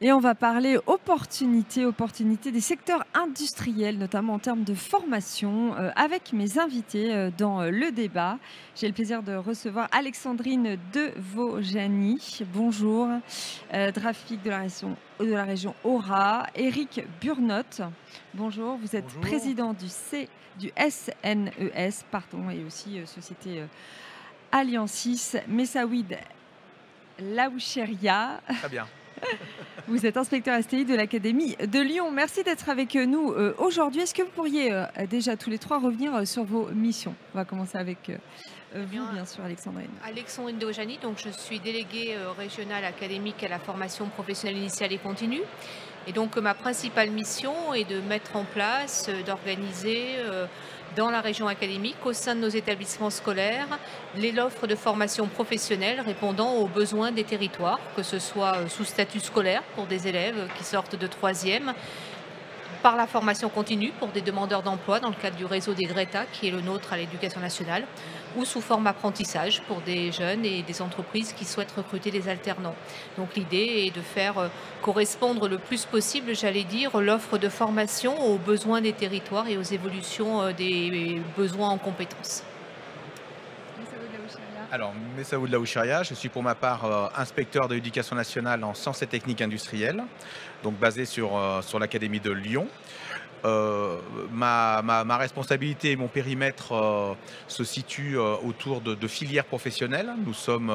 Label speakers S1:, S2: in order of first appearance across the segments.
S1: Et on va parler opportunités des secteurs industriels, notamment en termes de formation, avec mes invités dans le débat. J'ai le plaisir de recevoir Alexandrine Devojani. Bonjour. Trafic de la région Aura. Éric Burnotte. Bonjour. Vous êtes
S2: Bonjour.
S1: président du SNES, pardon, et aussi société Alliancis. Messaoud Laoucheria.
S2: Très bien.
S1: Vous êtes inspecteur STI de l'Académie de Lyon. Merci d'être avec nous aujourd'hui. Est-ce que vous pourriez déjà tous les trois revenir sur vos missions? On va commencer avec vous, bien sûr, Alexandrine.
S3: Alexandrine Devojani, donc je suis déléguée régionale académique à la formation professionnelle initiale et continue. Et donc ma principale mission est de mettre en place, d'organiser dans la région académique, au sein de nos établissements scolaires, l'offre de formation professionnelle répondant aux besoins des territoires, que ce soit sous statut scolaire pour des élèves qui sortent de 3e, par la formation continue pour des demandeurs d'emploi dans le cadre du réseau des GRETA, qui est le nôtre à l'Éducation nationale, ou sous forme apprentissage pour des jeunes et des entreprises qui souhaitent recruter des alternants. Donc l'idée est de faire correspondre le plus possible, j'allais dire, l'offre de formation aux besoins des territoires et aux évolutions des besoins en compétences.
S2: Alors, Messaoud Laoucheria, je suis pour ma part inspecteur de l'éducation nationale en sciences et techniques industrielles, donc basé sur l'Académie de Lyon. Ma responsabilité et mon périmètre se situent autour de filières professionnelles. Nous sommes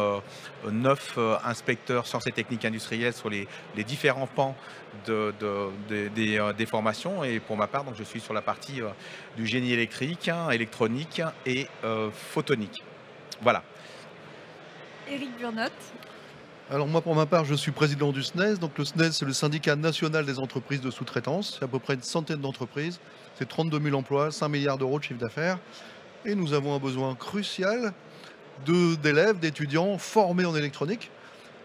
S2: 9 inspecteurs sciences et techniques industrielles sur les différents pans des formations. Et pour ma part, donc, je suis sur la partie du génie électrique, électronique et photonique. Voilà.
S1: Éric Burnotte.
S4: Alors moi, pour ma part, je suis président du SNES. Donc le SNES, c'est le syndicat national des entreprises de sous-traitance. C'est à peu près une centaine d'entreprises. C'est 32 000 emplois, 5 milliards d'euros de chiffre d'affaires. Et nous avons un besoin crucial d'élèves, d'étudiants formés en électronique,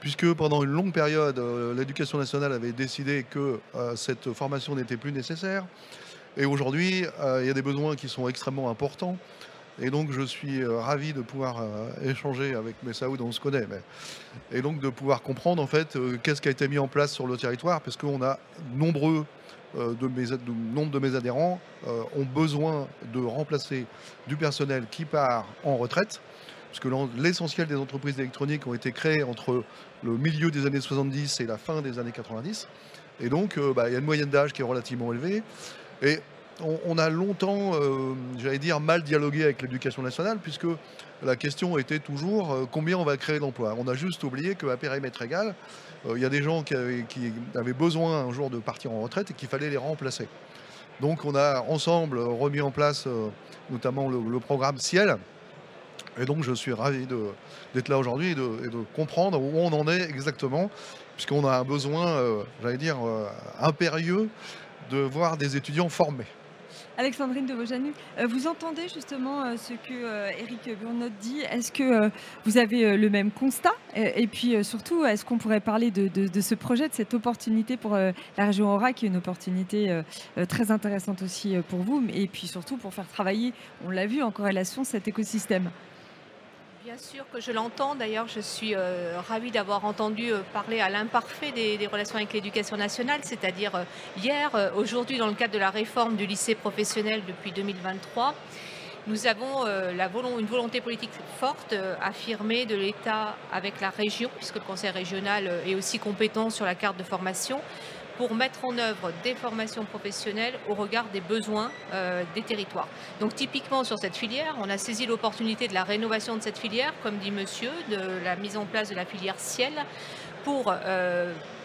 S4: puisque pendant une longue période, l'éducation nationale avait décidé que cette formation n'était plus nécessaire. Et aujourd'hui, il y a des besoins qui sont extrêmement importants. Et donc je suis ravi de pouvoir échanger avec Messaoud, on se connaît, et donc de pouvoir comprendre en fait qu'est-ce qui a été mis en place sur le territoire, parce qu'on a nombre de mes adhérents ont besoin de remplacer du personnel qui part en retraite, puisque l'essentiel des entreprises électroniques ont été créées entre le milieu des années 70 et la fin des années 90. Et donc il y a une moyenne d'âge qui est relativement élevée. Et on a longtemps, j'allais dire, mal dialogué avec l'éducation nationale, puisque la question était toujours combien on va créer d'emplois. On a juste oublié qu'à périmètre égal, il y a des gens qui avaient besoin un jour de partir en retraite et qu'il fallait les remplacer. Donc on a ensemble remis en place notamment le programme Ciel. Et donc je suis ravi d'être là aujourd'hui et de comprendre où on en est exactement, puisqu'on a un besoin, j'allais dire, impérieux de voir des étudiants formés.
S1: Alexandrine Devojani, vous entendez justement ce que Éric Burnotte dit. Est-ce que vous avez le même constat? Et puis surtout, est-ce qu'on pourrait parler de ce projet, de cette opportunité pour la région Aura, qui est une opportunité très intéressante aussi pour vous, et puis surtout pour faire travailler, on l'a vu en corrélation, cet écosystème?
S3: Bien sûr que je l'entends. D'ailleurs, je suis ravie d'avoir entendu parler à l'imparfait des relations avec l'éducation nationale, c'est-à-dire hier, aujourd'hui, dans le cadre de la réforme du lycée professionnel depuis 2023, nous avons une volonté politique forte, affirmée de l'État avec la région, puisque le conseil régional est aussi compétent sur la carte de formation, pour mettre en œuvre des formations professionnelles au regard des besoins des territoires. Donc typiquement sur cette filière, on a saisi l'opportunité de la rénovation de cette filière, comme dit monsieur, de la mise en place de la filière Ciel, pour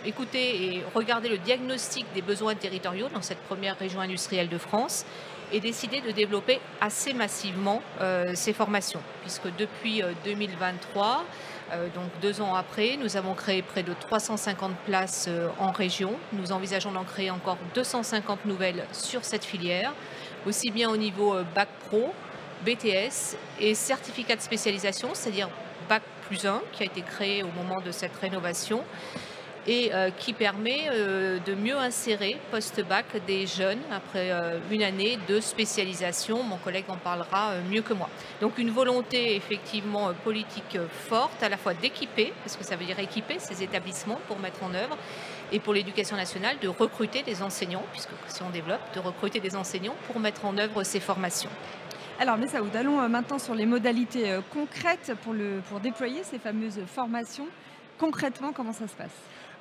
S3: écouter et regarder le diagnostic des besoins territoriaux dans cette première région industrielle de France et décider de développer assez massivement ces formations, puisque depuis 2023, donc 2 ans après, nous avons créé près de 350 places en région. Nous envisageons d'en créer encore 250 nouvelles sur cette filière, aussi bien au niveau Bac Pro, BTS et certificat de spécialisation, c'est-à-dire Bac+1, qui a été créé au moment de cette rénovation. et qui permet de mieux insérer post-bac des jeunes après une année de spécialisation. Mon collègue en parlera mieux que moi. Donc une volonté effectivement politique forte, à la fois d'équiper, parce que ça veut dire équiper ces établissements pour mettre en œuvre, et pour l'éducation nationale de recruter des enseignants, puisque si on développe, de recruter des enseignants pour mettre en œuvre ces formations.
S1: Alors, Messaoud, allons maintenant sur les modalités concrètes pour déployer ces fameuses formations. Concrètement, comment ça se passe?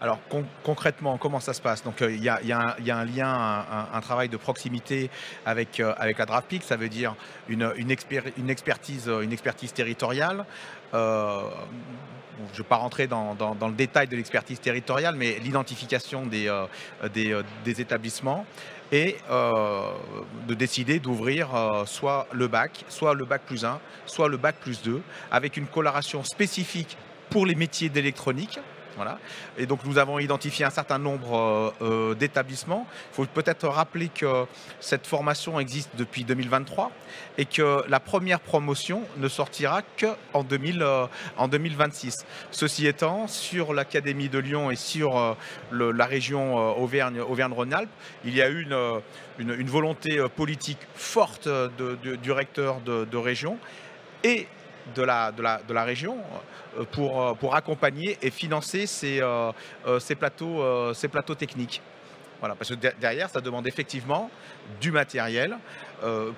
S2: Alors concrètement, comment ça se passe? Donc il y a un lien, un travail de proximité avec la DRAFPIC, ça veut dire une expertise territoriale. Je ne vais pas rentrer dans le détail de l'expertise territoriale, mais l'identification des établissements et de décider d'ouvrir soit le bac plus 1, soit le bac plus 2, avec une coloration spécifique pour les métiers d'électronique. Voilà. Et donc nous avons identifié un certain nombre d'établissements. Il faut peut-être rappeler que cette formation existe depuis 2023 et que la première promotion ne sortira qu'en 2026. Ceci étant, sur l'Académie de Lyon et sur la région Auvergne-Rhône-Alpes, il y a eu une volonté politique forte du recteur de région et de la région pour accompagner et financer ces plateaux techniques. Voilà, parce que derrière, ça demande effectivement du matériel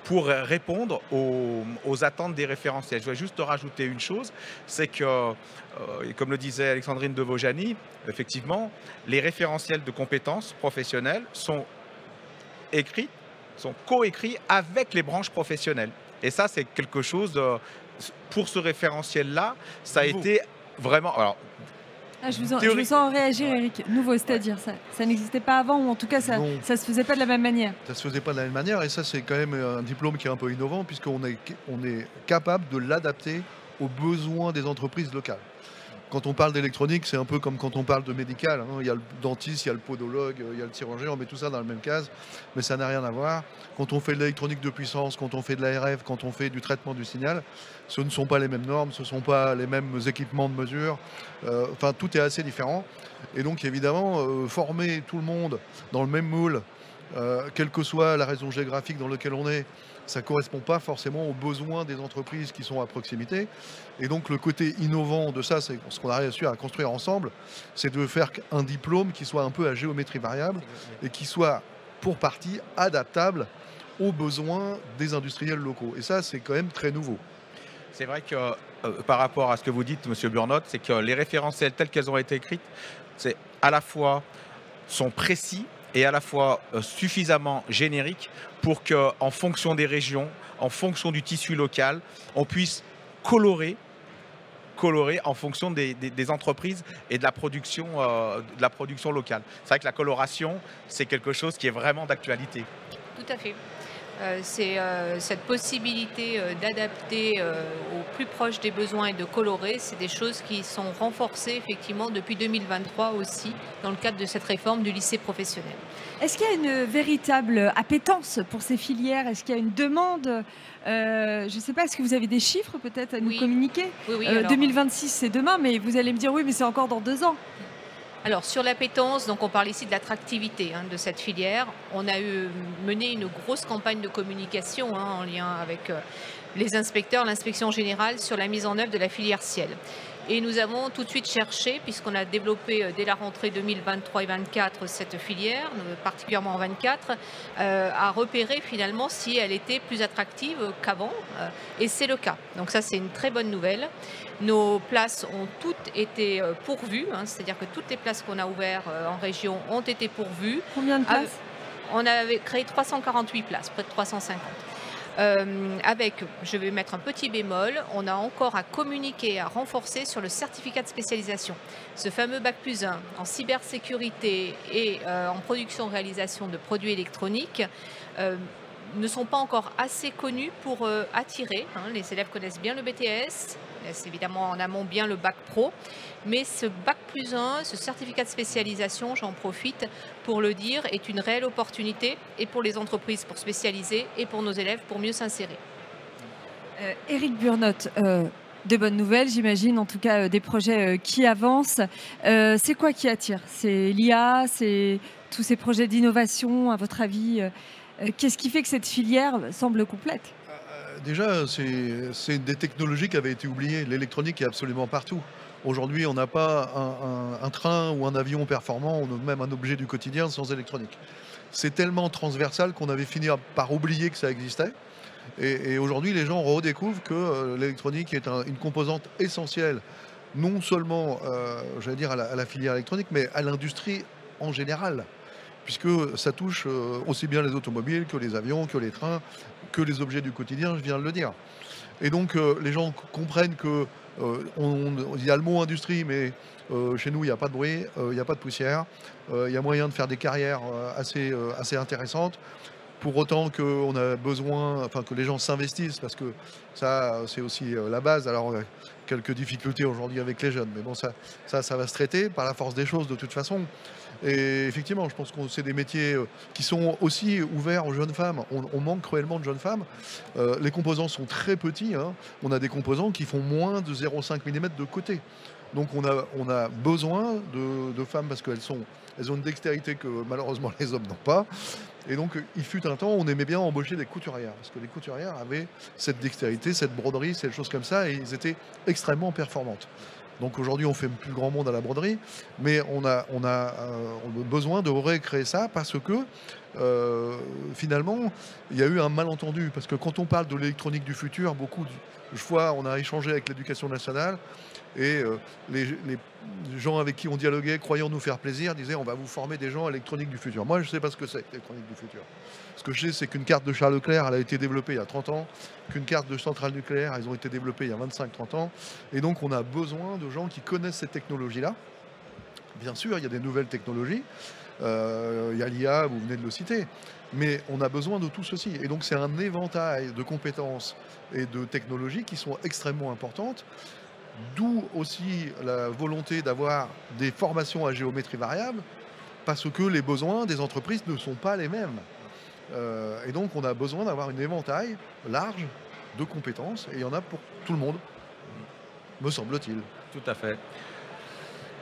S2: pour répondre aux attentes des référentiels. Je voudrais juste rajouter une chose, c'est que, comme le disait Alexandrine de Vojani, effectivement, les référentiels de compétences professionnelles sont coécrits avec les branches professionnelles. Et ça, c'est quelque chose pour ce référentiel-là, ça a été vraiment... Alors,
S1: je vous sens réagir, Eric. Nouveau, c'est-à-dire ça n'existait pas avant, ou en tout cas, ça ne se faisait pas de la même manière.
S4: Ça ne se faisait pas de la même manière, et ça, c'est quand même un diplôme qui est un peu innovant, puisqu'on est capable de l'adapter aux besoins des entreprises locales. Quand on parle d'électronique, c'est un peu comme quand on parle de médical. Hein. Il y a le dentiste, il y a le podologue, il y a le chirurgien, on met tout ça dans le même case, mais ça n'a rien à voir. Quand on fait de l'électronique de puissance, quand on fait de l'ARF, quand on fait du traitement du signal, ce ne sont pas les mêmes normes, ce ne sont pas les mêmes équipements de mesure. Enfin, tout est assez différent. Et donc, évidemment, former tout le monde dans le même moule, quelle que soit la région géographique dans laquelle on est, ça ne correspond pas forcément aux besoins des entreprises qui sont à proximité. Et donc le côté innovant de ça, c'est ce qu'on a réussi à construire ensemble, c'est de faire un diplôme qui soit un peu à géométrie variable et qui soit pour partie adaptable aux besoins des industriels locaux. Et ça, c'est quand même très nouveau.
S2: C'est vrai que par rapport à ce que vous dites, M. Burnott, c'est que les référentiels tels qu'elles ont été écrites, c'est à la fois sont précis et à la fois suffisamment génériques pour qu'en fonction des régions, en fonction du tissu local, on puisse colorer en fonction des entreprises et de la production locale. C'est vrai que la coloration, c'est quelque chose qui est vraiment d'actualité.
S3: Tout à fait. C'est cette possibilité d'adapter au plus proche des besoins et de colorer, c'est des choses qui sont renforcées effectivement depuis 2023 aussi dans le cadre de cette réforme du lycée professionnel.
S1: Est-ce qu'il y a une véritable appétence pour ces filières? Est-ce qu'il y a une demande? Je ne sais pas, est-ce que vous avez des chiffres peut-être à nous communiquer?
S3: Oui,
S1: 2026 c'est demain, mais vous allez me dire oui, mais c'est encore dans 2 ans.
S3: Alors sur l'appétence, donc on parle ici de l'attractivité de cette filière. On a mené une grosse campagne de communication en lien avec les inspecteurs, l'inspection générale sur la mise en œuvre de la filière ciel. Et nous avons tout de suite cherché, puisqu'on a développé dès la rentrée 2023 et 2024 cette filière, particulièrement en 2024, à repérer finalement si elle était plus attractive qu'avant. Et c'est le cas. Donc ça, c'est une très bonne nouvelle. Nos places ont toutes été pourvues, c'est-à-dire que toutes les places qu'on a ouvertes en région ont été pourvues.
S1: Combien de places?
S3: On avait créé 348 places, près de 350. Avec, je vais mettre un petit bémol, on a encore à communiquer, à renforcer sur le certificat de spécialisation. Ce fameux Bac plus 1 en cybersécurité et en production-réalisation de produits électroniques ne sont pas encore assez connus pour attirer. Les élèves connaissent bien le BTS, c'est évidemment en amont bien le Bac Pro, mais ce Bac plus 1, ce certificat de spécialisation, j'en profite pour le dire, est une réelle opportunité et pour les entreprises pour spécialiser et pour nos élèves pour mieux s'insérer.
S1: Eric Burnott, De bonnes nouvelles, j'imagine, en tout cas des projets qui avancent. C'est quoi qui attire? C'est l'IA, c'est tous ces projets d'innovation, à votre avis? Qu'est-ce qui fait que cette filière semble complète?
S4: Déjà, c'est des technologies qui avaient été oubliées. L'électronique est absolument partout. Aujourd'hui, on n'a pas un train ou un avion performant, ou même un objet du quotidien sans électronique. C'est tellement transversal qu'on avait fini par oublier que ça existait. Et aujourd'hui, les gens redécouvrent que l'électronique est une composante essentielle, non seulement, j'allais dire, à la filière électronique, mais à l'industrie en général, puisque ça touche aussi bien les automobiles que les avions, que les trains, que les objets du quotidien, je viens de le dire. Et donc, les gens comprennent que il y a le mot industrie, mais chez nous, il n'y a pas de bruit, il n'y a pas de poussière, il y a moyen de faire des carrières assez intéressantes. Pour autant qu'on a besoin, enfin que les gens s'investissent, parce que ça, c'est aussi la base. Alors, quelques difficultés aujourd'hui avec les jeunes, mais bon, ça va se traiter par la force des choses de toute façon. Et effectivement, je pense que c'est des métiers qui sont aussi ouverts aux jeunes femmes. On manque cruellement de jeunes femmes. Les composants sont très petits, hein. On a des composants qui font moins de 0,5 mm de côté. Donc on a besoin de femmes parce qu'elles ont une dextérité que malheureusement les hommes n'ont pas. Et donc il fut un temps où on aimait bien embaucher des couturières, parce que les couturières avaient cette dextérité, cette broderie, ces choses comme ça, et ils étaient extrêmement performantes. Donc aujourd'hui on fait plus grand monde à la broderie, mais on a besoin de recréer ça parce que finalement il y a eu un malentendu, parce que quand on parle de l'électronique du futur, beaucoup de fois on a échangé avec l'éducation nationale, et les gens avec qui on dialoguait, croyant nous faire plaisir, disaient on va vous former des gens à l'électronique du futur. Moi je ne sais pas ce que c'est l'électronique du futur. Ce que je sais, c'est qu'une carte de Charles Leclerc, elle a été développée il y a 30 ans, qu'une carte de centrale nucléaire, elles ont été développées il y a 25-30 ans, et donc on a besoin de gens qui connaissent ces technologies-là. Bien sûr, il y a des nouvelles technologies, il y a l'IA, vous venez de le citer, mais on a besoin de tout ceci. Et donc c'est un éventail de compétences et de technologies qui sont extrêmement importantes. D'où aussi la volonté d'avoir des formations à géométrie variable, parce que les besoins des entreprises ne sont pas les mêmes. Et donc on a besoin d'avoir un éventail large de compétences, et il y en a pour tout le monde, me semble-t-il.
S2: Tout à fait.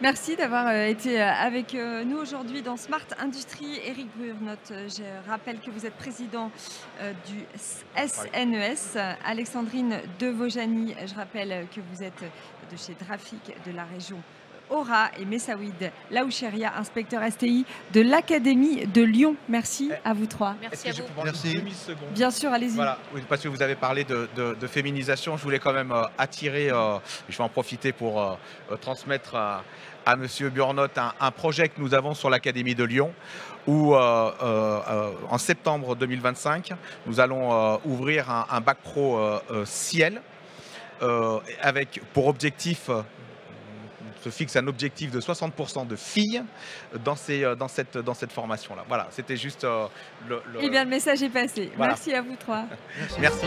S1: Merci d'avoir été avec nous aujourd'hui dans Smart Industrie. Éric Burnotte, je rappelle que vous êtes président du SNES. Alexandrine Devojani, je rappelle que vous êtes de chez Drafic de la région Aura, et Messaouid Laoucheria, inspecteur STI de l'Académie de Lyon. Merci à vous trois.
S3: Merci à vous.
S4: Merci.
S1: Bien sûr, allez-y.
S2: Voilà, parce que vous avez parlé de féminisation, je voulais quand même attirer, je vais en profiter pour transmettre à Monsieur Burnotte un projet que nous avons sur l'Académie de Lyon, où en septembre 2025, nous allons ouvrir un bac pro ciel, avec pour objectif, se fixe un objectif de 60% de filles dans cette formation-là. Voilà, c'était juste
S1: Eh bien, le message est passé.
S2: Voilà.
S1: Merci à vous trois.
S2: Merci.